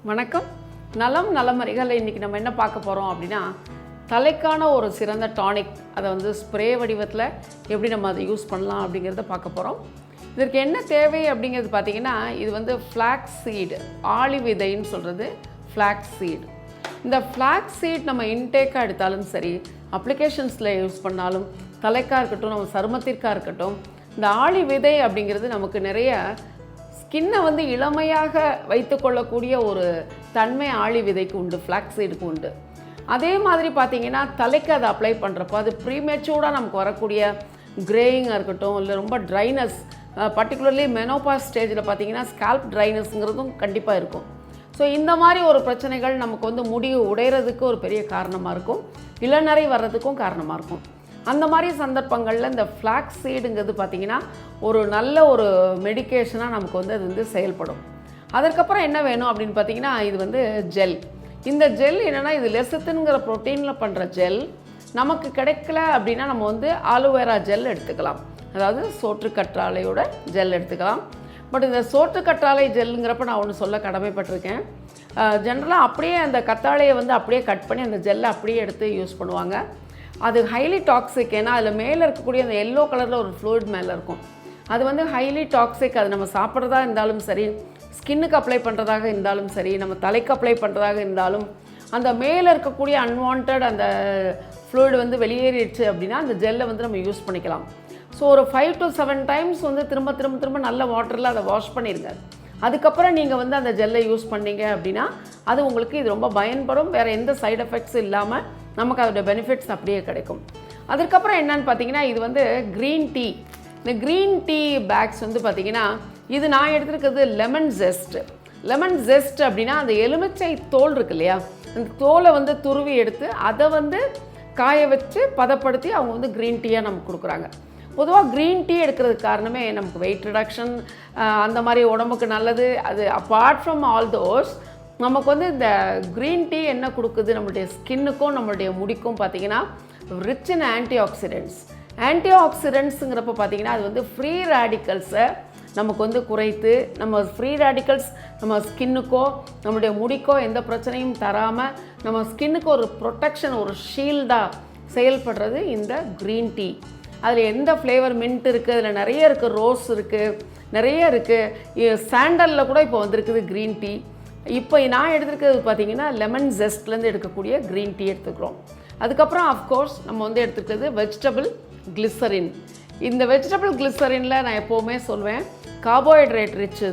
வணக்கம். நலம் நலமறிகளில் இன்றைக்கி நம்ம என்ன பார்க்க போகிறோம் அப்படின்னா, தலைக்கான ஒரு சிறந்த டானிக், அதை வந்து ஸ்ப்ரே வடிவத்தில் எப்படி நம்ம அதை யூஸ் பண்ணலாம் அப்படிங்கிறத பார்க்க போகிறோம். இதற்கு என்ன தேவை அப்படிங்கிறது பார்த்திங்கன்னா, இது வந்து ஃப்ளாக்ஸ் சீடு, ஆளி விதைன்னு சொல்கிறது ஃப்ளாக்ஸ் சீடு. இந்த ஃப்ளாக்ஸ் சீட் நம்ம இன்டேக்காக எடுத்தாலும் சரி, அப்ளிகேஷன்ஸில் யூஸ் பண்ணாலும், தலைக்காக இருக்கட்டும், நம்ம சருமத்திற்காக இருக்கட்டும், இந்த ஆளி விதை அப்படிங்கிறது நமக்கு நிறைய ஸ்கின்னை வந்து இளமையாக வைத்து கொள்ளக்கூடிய ஒரு தன்மை ஆளி விதைக்கு உண்டு, ஃப்ளாக்ஸ் சீடுக்கு உண்டு. அதே மாதிரி பார்த்திங்கன்னா தலைக்கு அதை அப்ளை பண்ணுறப்போ அது ப்ரீமெச்சூர்டாக நமக்கு வரக்கூடிய கிரேயிங்காக இருக்கட்டும், இல்லை ரொம்ப ட்ரைனஸ், பர்டிகுலர்லி மெனோபாஸ் ஸ்டேஜில் பார்த்திங்கன்னா ஸ்கால்ப் ட்ரைனஸ்ங்கிறதும் கண்டிப்பாக இருக்கும். ஸோ இந்த மாதிரி ஒரு பிரச்சனைகள் நமக்கு வந்து முடி உடையிறதுக்கு ஒரு பெரிய காரணமாக இருக்கும், இளநரை வர்றதுக்கும் காரணமாக இருக்கும். அந்த மாதிரி சந்தர்ப்பங்களில் இந்த ஃப்ளாக்ஸ் சீடுங்கிறது பார்த்திங்கன்னா ஒரு நல்ல ஒரு மெடிக்கேஷனாக நமக்கு வந்து அது வந்து செயல்படும். அதற்கப்புறம் என்ன வேணும் அப்படின்னு பார்த்திங்கன்னா, இது வந்து ஜெல். இந்த ஜெல் என்னென்னா, இது லெசித்தின்ங்கிற ப்ரோட்டீனில் பண்ணுற ஜெல். நமக்கு கிடைக்கல அப்படின்னா நம்ம வந்து ஆலோவேரா ஜெல் எடுத்துக்கலாம், அதாவது சோற்றுக்கற்றாழையோட ஜெல் எடுத்துக்கலாம். பட் இந்த சோற்றுக்கற்றாழை ஜெல்லுங்கிறப்ப நான் ஒன்று சொல்ல கடமைப்பட்டிருக்கேன். ஜென்ரலாக அப்படியே அந்த கத்தாழையை வந்து அப்படியே கட் பண்ணி அந்த ஜெல்லை அப்படியே எடுத்து யூஸ் பண்ணுவாங்க. அது ஹைலி டாக்ஸிக். ஏன்னா அதில் மேலே இருக்கக்கூடிய அந்த எல்லோ கலரில் ஒரு ஃப்ளூயிட் மேலே இருக்கும், அது வந்து ஹைலி டாக்ஸிக். அது நம்ம சாப்பிட்றதா இருந்தாலும் சரி, ஸ்கின்னுக்கு அப்ளை பண்ணுறதாக இருந்தாலும் சரி, நம்ம தலைக்கு அப்ளை பண்ணுறதாக இருந்தாலும், அந்த மேலே இருக்கக்கூடிய அன்வான்ட் அந்த ஃப்ளூயிட் வந்து வெளியேறிடுச்சு அப்படின்னா அந்த ஜெல்லை வந்து நம்ம யூஸ் பண்ணிக்கலாம். ஸோ ஒரு 5 to 7 டைம்ஸ் வந்து திரும்ப நல்ல வாட்டரில் அதை வாஷ் பண்ணிடுங்க. அதுக்கப்புறம் நீங்கள் வந்து அந்த ஜெல்லை யூஸ் பண்ணீங்க அப்படின்னா அது உங்களுக்கு இது ரொம்ப பயன்படும். வேறு எந்த சைடு எஃபெக்ட்ஸும் இல்லாமல் நமக்கு அதோட பெனிஃபிட்ஸ் அப்படியே கிடைக்கும். அதுக்கப்புறம் என்னன்னு பார்த்தீங்கன்னா, இது வந்து க்ரீன் டீ. இந்த க்ரீன் டீ பேக்ஸ் வந்து பார்த்திங்கன்னா, இது நான் எடுத்துருக்கிறது லெமன் ஜெஸ்ட். லெமன் ஜெஸ்ட் அப்படின்னா அந்த எலுமிச்சை தோல் இருக்கு இல்லையா, அந்த தோலை வந்து துருவி எடுத்து அதை வந்து காய வச்சு பதப்படுத்தி அவங்க வந்து க்ரீன் டீயாக நமக்கு கொடுக்குறாங்க. பொதுவாக க்ரீன் டீ எடுக்கிறதுக்கு காரணமே நமக்கு வெயிட் ரிடக்ஷன், அந்த மாதிரி உடம்புக்கு நல்லது. அது அப்பார்ட் ஃப்ரம் ஆல் தோஸ், நமக்கு வந்து இந்த க்ரீன் டீ என்ன கொடுக்குது, நம்மளுடைய ஸ்கின்னுக்கும் நம்மளுடைய முடிக்கும் பார்த்திங்கன்னா ரிச் இன் ஆன்டி ஆக்சிடென்ட்ஸ். ஆன்டி ஆக்சிடென்ட்ஸுங்கிறப்ப பார்த்திங்கன்னா அது வந்து ஃப்ரீ ரேடிக்கல்ஸை நமக்கு வந்து குறைத்து, நம்ம ஃப்ரீ ரேடிக்கல்ஸ் நம்ம ஸ்கின்னுக்கோ நம்மளுடைய முடிக்கோ எந்த பிரச்சனையும் தராமல் நம்ம ஸ்கின்னுக்கு ஒரு ப்ரொடெக்ஷன், ஒரு ஷீல்டாக செயல்படுறது இந்த க்ரீன் டீ. அதில் எந்த ஃப்ளேவர் மின்ட் இருக்குது, அதில் நிறைய இருக்குது, ரோஸ் இருக்குது, நிறைய இருக்குது. சாண்டலில் கூட இப்போ வந்திருக்குது க்ரீன் டீ. இப்போ நான் எடுத்துருக்கிறது பார்த்திங்கன்னா லெமன் ஜெஸ்ட்லேருந்து எடுக்கக்கூடிய க்ரீன் டீ எடுத்துக்கிறோம். அதுக்கப்புறம் அஃப்கோர்ஸ் நம்ம வந்து எடுத்துக்கிறது வெஜிடபிள் கிளிசரின். இந்த வெஜிடபிள் கிளிசரினில் நான் எப்போவுமே சொல்வேன் கார்போஹைட்ரேட் ரிச்.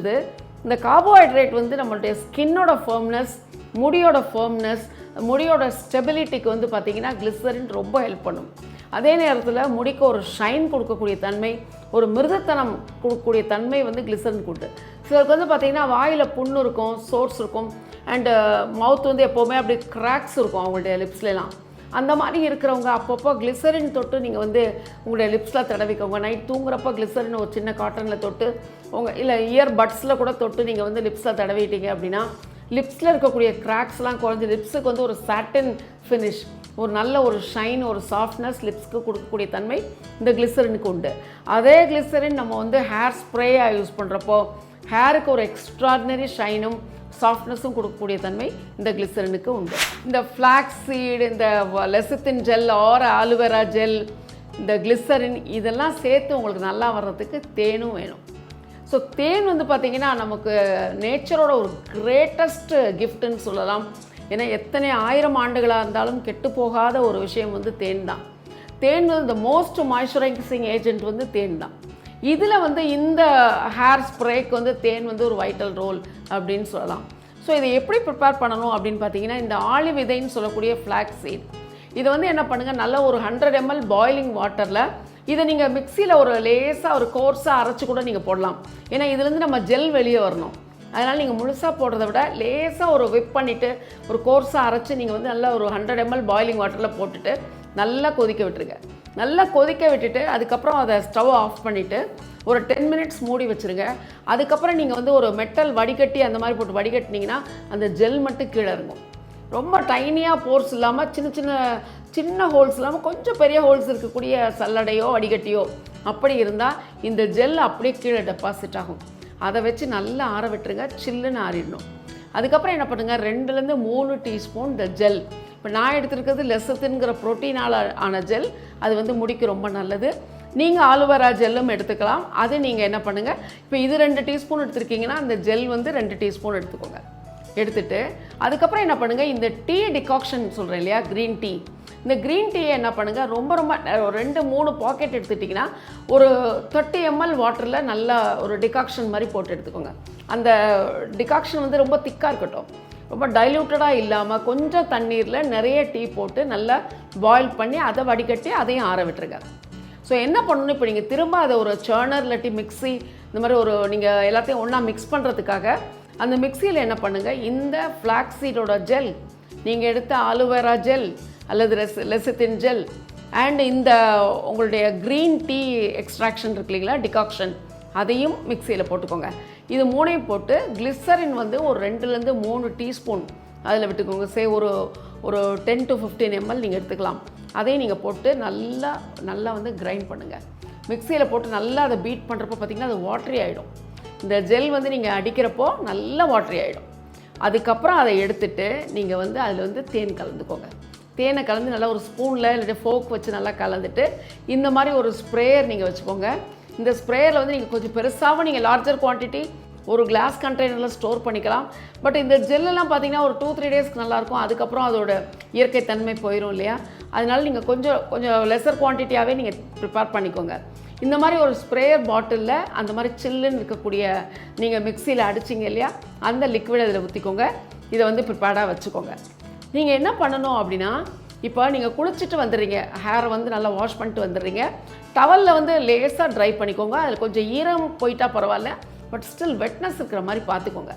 இந்த கார்போஹைட்ரேட் வந்து நம்மளுடைய ஸ்கின்னோட ஃபர்ம்னஸ், முடியோட ஃபர்ம்னஸ், முடியோட ஸ்டெபிலிட்டிக்கு வந்து பார்த்திங்கன்னா கிளிசரின் ரொம்ப ஹெல்ப் பண்ணும். அதே நேரத்தில் முடிக்கு ஒரு ஷைன் கொடுக்கக்கூடிய தன்மை, ஒரு மிருதுத்தனம் கொடுக்கக்கூடிய தன்மை வந்து கிளிசரின் கூட்டு. சிலருக்கு வந்து பார்த்திங்கன்னா வாயில் புண்ணு இருக்கும், சோர்ஸ் இருக்கும், அண்டு மவுத் வந்து எப்போவுமே அப்படி கிராக்ஸ் இருக்கும் அவங்களுடைய லிப்ஸ்லாம். அந்த மாதிரி இருக்கிறவங்க அப்பப்போ கிளிசரின் தொட்டு நீங்கள் வந்து உங்களுடைய லிப்ஸில் தடவிக்கோங்க. நைட் தூங்குறப்போ கிளிசரின் ஒரு சின்ன காட்டனில் தொட்டு உங்கள் இல்லை இயர் பட்ஸில் கூட தொட்டு நீங்கள் வந்து லிப்ஸில் தடவிட்டீங்க அப்படின்னா லிப்ஸில் இருக்கக்கூடிய கிராக்ஸ்லாம் குறைஞ்சி லிப்ஸுக்கு வந்து ஒரு சாட்டின் ஃபினிஷ், ஒரு நல்ல ஒரு ஷைன், ஒரு சாஃப்ட்னஸ் லிப்ஸ்க்கு கொடுக்கக்கூடிய தன்மை இந்த கிளிசரினுக்கு உண்டு. அதே கிளிசரின் நம்ம வந்து ஹேர் ஸ்ப்ரேயாக யூஸ் பண்ணுறப்போ ஹேருக்கு ஒரு எக்ஸ்ட்ராடினரி ஷைனும் சாஃப்ட்னஸும் கொடுக்கக்கூடிய தன்மை இந்த கிளிசரினுக்கு உண்டு. இந்த ஃப்ளாக்ஸ் சீடு, இந்த lecithin gel R aloe vera gel, இந்த கிளிசரின் இதெல்லாம் சேர்த்து உங்களுக்கு நல்லா வர்றதுக்கு தேனும் வேணும். ஸோ தேன் வந்து பார்த்திங்கன்னா நமக்கு நேச்சரோட ஒரு கிரேட்டஸ்ட் கிஃப்ட்டுன்னு சொல்லலாம். ஏன்னா எத்தனை 1000 ஆண்டுகளாக இருந்தாலும் கெட்டு போகாத ஒரு விஷயம் வந்து தேன் தான். தேன் வந்து இந்த மோஸ்ட் மாய்ஸ்சரைசிங் ஏஜென்ட் வந்து தேன் தான். இதில் வந்து இந்த ஹேர் ஸ்ப்ரேக்கு வந்து தேன் வந்து ஒரு வைட்டல் ரோல் அப்படின்னு சொல்லலாம். ஸோ இதை எப்படி ப்ரிப்பேர் பண்ணணும் அப்படின்னு பார்த்தீங்கன்னா, இந்த ஆளி விதைன்னு சொல்லக்கூடிய ஃப்ளாக்ஸ் சீட், இதை வந்து என்ன பண்ணுங்கள், நல்ல ஒரு 100 ml பாய்லிங் வாட்டரில் இதை நீங்கள் மிக்சியில் ஒரு லேசாக ஒரு கோர்ஸாக அரைச்சி கூட நீங்கள் போடலாம். ஏன்னா இதுலேருந்து நம்ம ஜெல் வெளியே வரணும். அதனால் நீங்கள் முழுசாக போடுறத விட லேசாக ஒரு விப் பண்ணிவிட்டு ஒரு கோர்ஸாக அரைச்சி நீங்கள் வந்து நல்லா ஒரு 100 ml பாய்லிங் வாட்டரில் போட்டுட்டு நல்லா கொதிக்க விட்டுருங்க. நல்லா கொதிக்க விட்டுட்டு அதுக்கப்புறம் அதை ஸ்டவ் ஆஃப் பண்ணிவிட்டு ஒரு 10 minutes மூடி வச்சுருங்க. அதுக்கப்புறம் நீங்கள் வந்து ஒரு மெட்டல் வடிகட்டி அந்த மாதிரி போட்டு வடிகட்டினீங்கன்னா அந்த ஜெல் மட்டும் கீழே இருக்கும். ரொம்ப டைனியாக போர்ஸ் இல்லாமல் சின்ன ஹோல்ஸ் இல்லாமல் கொஞ்சம் பெரிய ஹோல்ஸ் இருக்கக்கூடிய சல்லடையோ வடிகட்டியோ அப்படி இருந்தால் இந்த ஜெல் அப்படியே கீழே டெபாசிட் ஆகும். அதை வச்சு நல்லா ஆற விட்டுருங்க, சில்லுன்னு ஆறிடணும். அதுக்கப்புறம் என்ன பண்ணுங்கள், 2லேருந்து 3 டீஸ்பூன் இந்த ஜெல். இப்போ நான் எடுத்துருக்கிறது லெசத்தின்கிற ப்ரோட்டீனால் ஆன ஜெல். அது வந்து முடிக்கு ரொம்ப நல்லது. நீங்கள் ஆலுவேரா ஜெல்லும் எடுத்துக்கலாம். அது நீங்கள் என்ன பண்ணுங்கள், இப்போ இது 2 டீஸ்பூன் எடுத்துருக்கீங்கன்னா அந்த ஜெல் வந்து 2 டீஸ்பூன் எடுத்துக்கோங்க. எடுத்துகிட்டு அதுக்கப்புறம் என்ன பண்ணுங்கள், இந்த டீ டிகாக்ஷன் சொல்கிறேன் இல்லையா, க்ரீன் டீ. இந்த க்ரீன் டீயை என்ன பண்ணுங்கள், ரொம்ப 2-3 பாக்கெட் எடுத்துட்டிங்கன்னா ஒரு 30 ml வாட்டரில் நல்லா ஒரு டிகாக்ஷன் மாதிரி போட்டு எடுத்துக்கோங்க. அந்த டிகாக்ஷன் வந்து ரொம்ப திக்காக இருக்கட்டும், ரொம்ப டைல்யூட்டடாக இல்லாமல் கொஞ்சம் தண்ணீரில் நிறைய டீ போட்டு நல்லா பாயில் பண்ணி அதை வடிகட்டி அதையும் ஆற விட்டுருங்க. ஸோ என்ன பண்ணணும், இப்போ நீங்கள் திரும்ப அதை ஒரு சர்னர் இல்லாட்டி மிக்ஸி இந்த மாதிரி ஒரு நீங்கள் எல்லாத்தையும் ஒன்றா மிக்ஸ் பண்ணுறதுக்காக அந்த மிக்சியில் என்ன பண்ணுங்கள், இந்த ஃப்ளாக்ஸ் சீடோட ஜெல், நீங்கள் எடுத்த ஆலுவேரா ஜெல் அல்லது லெசித்தின் ஜெல் அண்ட் இந்த உங்களுடைய க்ரீன் டீ எக்ஸ்ட்ராக்ஷன் இருக்கு இல்லைங்களா, டிகாக்ஷன், அதையும் மிக்சியில் போட்டுக்கோங்க. இது 3ஐயும் போட்டு கிளிசரின் வந்து ஒரு 2லேருந்து 3 டீஸ்பூன் அதில் விட்டுக்கோங்க. ஒரு 10 to 15 ml நீங்கள் எடுத்துக்கலாம். அதையும் நீங்கள் போட்டு நல்லா வந்து கிரைண்ட் பண்ணுங்கள். மிக்சியில் போட்டு நல்லா அதை பீட் பண்ணுறப்போ பார்த்திங்கன்னா அது வாட்டரி ஆகிடும். இந்த ஜெல் வந்து நீங்கள் அடிக்கிறப்போ நல்லா வாட்டரி ஆகிடும். அதுக்கப்புறம் அதை எடுத்துகிட்டு நீங்கள் வந்து அதில் வந்து தேன் கலந்துக்கோங்க. தேனை கலந்து நல்லா ஒரு ஸ்பூனில் இல்லாட்டி ஃபோக் வச்சு நல்லா கலந்துட்டு இந்த மாதிரி ஒரு ஸ்ப்ரேயர் நீங்கள் வச்சுக்கோங்க. இந்த ஸ்ப்ரேயரில் வந்து நீங்கள் கொஞ்சம் பெருசாகவும் நீங்கள் லார்ஜர் குவான்டிட்டி ஒரு கிளாஸ் கண்டெய்னரில் ஸ்டோர் பண்ணிக்கலாம். பட் இந்த ஜெல்லெல்லாம் பார்த்தீங்கன்னா ஒரு 2-3 டேஸ்க்கு நல்லாயிருக்கும். அதுக்கப்புறம் அதோட இயற்கை தன்மை போயிடும் இல்லையா, அதனால் நீங்கள் கொஞ்சம் லெஸர் குவான்டிட்டியாகவே நீங்கள் ப்ரிப்பேர் பண்ணிக்கோங்க. இந்த மாதிரி ஒரு ஸ்ப்ரேயர் பாட்டிலில் அந்த மாதிரி சில்லுன்னு இருக்கக்கூடிய நீங்கள் மிக்சியில் அடிச்சிங்க இல்லையா, அந்த லிக்விட் அதில் ஊற்றிக்கோங்க. இதை வந்து ப்ரிப்பேர்டாக வச்சுக்கோங்க. நீங்கள் என்ன பண்ணணும் அப்படின்னா, இப்போ நீங்கள் குளிச்சுட்டு வந்துடுறீங்க, ஹேரை வந்து நல்லா வாஷ் பண்ணிட்டு வந்துடுறீங்க, டவலில் வந்து லேஸாக ட்ரை பண்ணிக்கோங்க. அதில் கொஞ்சம் ஈரம் போயிட்டா பரவாயில்ல, பட் ஸ்டில் வெட்னஸ் இருக்கிற மாதிரி பார்த்துக்கோங்க.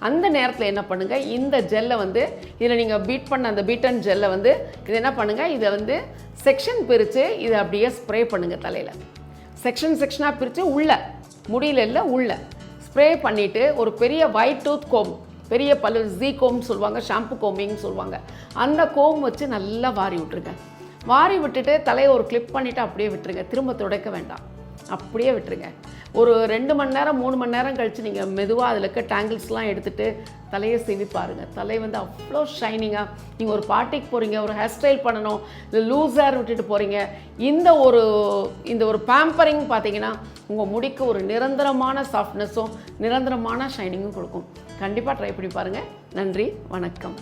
அந்த நேரத்தில் என்ன பண்ணுங்கள், இந்த ஜெல்லை வந்து இதில் நீங்கள் பீட் பண்ண அந்த பீட்டன் ஜெல்லை வந்து இது என்ன பண்ணுங்கள், இதை வந்து செக்ஷன் பிரித்து இதை அப்படியே ஸ்ப்ரே பண்ணுங்கள். தலையில் செக்ஷனாக பிரித்து உள்ள முடியல இல்லை உள்ள ஸ்ப்ரே பண்ணிவிட்டு ஒரு பெரிய ஒயிட் டூத் கோம், பெரிய பல்லு ஜீ கோம் சொல்லுவாங்க, ஷாம்பு கோமிங்னு சொல்லுவாங்க, அந்த கோம் வச்சு நல்லா வாரி விட்டுருங்க. வாரி விட்டுட்டு தலையை ஒரு கிளிப் பண்ணிவிட்டு அப்படியே விட்டுருங்க. திரும்ப துடைக்க வேண்டாம், அப்படியே விட்டுருங்க. ஒரு 2 மணி நேரம் 3 மணி நேரம் கழித்து நீங்கள் மெதுவாக அதில் இருக்க டேங்கிள்ஸ்லாம் எடுத்துகிட்டு தலையை சீவி பாருங்கள். தலை வந்து அவ்வளோ ஷைனிங்காக, நீங்கள் ஒரு பார்ட்டிக்கு போகிறீங்க, ஒரு ஹேர் ஸ்டைல் பண்ணணும், இல்லை லூஸ் ஹேர் விட்டுட்டு போகிறீங்க, இந்த ஒரு பேம்பரிங் பார்த்தீங்கன்னா உங்கள் முடிக்கு ஒரு நிரந்தரமான சாஃப்ட்னஸும் நிரந்தரமான ஷைனிங்கும் கொடுக்கும். கண்டிப்பாக ட்ரை பண்ணி பாருங்கள். நன்றி, வணக்கம்.